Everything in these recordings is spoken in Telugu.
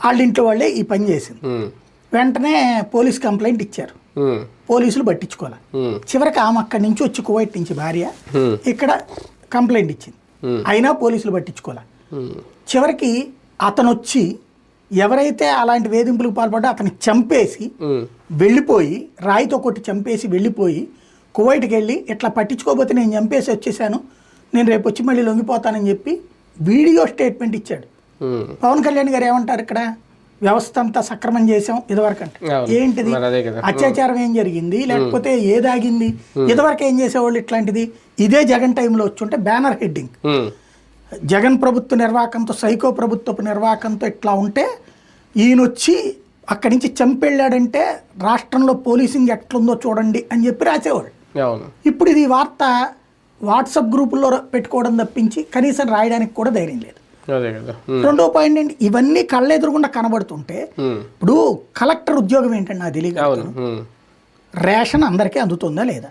వాళ్ళ ఇంట్లో వాళ్ళే ఈ పని చేసింది. వెంటనే పోలీస్ కంప్లైంట్ ఇచ్చారు, పోలీసులు పట్టించుకోవాలి. చివరికి ఆమె అక్కడి నుంచి వచ్చి కువైట్ నుంచి భార్య ఇక్కడ కంప్లైంట్ ఇచ్చింది, అయినా పోలీసులు పట్టించుకోవాలి. చివరికి అతను వచ్చి ఎవరైతే అలాంటి వేధింపులకు పాల్పడ్డా అతన్ని చంపేసి వెళ్ళిపోయి, రాయితో కొట్టి చంపేసి వెళ్ళిపోయి కువైట్కి వెళ్ళి ఇట్లా పట్టించుకోకపోతే నేను చంపేసి వచ్చేసాను, నేను రేపు వచ్చి మళ్ళీ లొంగిపోతానని చెప్పి వీడియో స్టేట్మెంట్ ఇచ్చాడు. పవన్ కళ్యాణ్ గారు ఏమంటారు, ఇక్కడ వ్యవస్థ అంతా సక్రమం చేసాం ఇదివరకు అంటే ఏంటిది, అత్యాచారం ఏం జరిగింది, లేకపోతే ఏదాగింది, ఇదివరకు ఏం చేసేవాళ్ళు ఇట్లాంటిది. ఇదే జగన్ టైంలో వచ్చుంటే బ్యానర్ హెడ్డింగ్, జగన్ ప్రభుత్వ నిర్వాహకంతో సైకో ప్రభుత్వపు నిర్వాహకంతో ఇట్లా ఉంటే ఈయనొచ్చి అక్కడి నుంచి చంపెళ్ళాడంటే రాష్ట్రంలో పోలీసింగ్ ఎట్లుందో చూడండి అని చెప్పి రాసేవాళ్ళు. ఇప్పుడు ఇది వార్త వాట్సాప్ గ్రూపుల్లో పెట్టుకోవడం తప్పించి కనీసం రాయడానికి కూడా ధైర్యం లేదు. రెండో పాయింట్ ఏంటి, ఇవన్నీ కళ్ళెదురుగుండా కనబడుతుంటే ఇప్పుడు కలెక్టర్ ఉద్యోగం ఏంటంటే నాకు తెలియదు, రేషన్ అందరికీ అందుతుందా లేదా,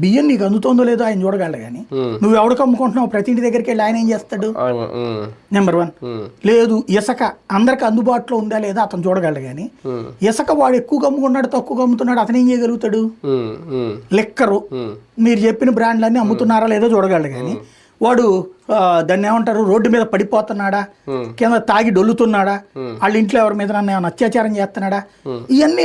బియ్యం నీకు అందుతుందో లేదో ఆయన చూడగలడు. కానీ నువ్వు ఎవరికి అమ్ముకుంటున్నావు ప్రతి ఇంటి దగ్గరికి వెళ్ళి ఆయన ఏం చేస్తాడు, నెంబర్ 1. లేదు ఇసుక అందరికి అందుబాటులో ఉందా లేదా అతను చూడగలడు. కానీ ఇసుక వాడు ఎక్కువగా అమ్ముకున్నాడు తక్కువగా అమ్ముతున్నాడు అతను ఏం చేయగలుగుతాడు. లిక్కరు మీరు చెప్పిన బ్రాండ్లన్నీ అమ్ముతున్నారా లేదో చూడగలడు. కానీ వాడు దాన్ని ఏమంటారు రోడ్డు మీద పడిపోతున్నాడా, కింద తాగి డొల్లుతున్నాడా, వాళ్ళ ఇంట్లో ఎవరి మీద ఏమైనా అత్యాచారం చేస్తున్నాడా, ఇవన్నీ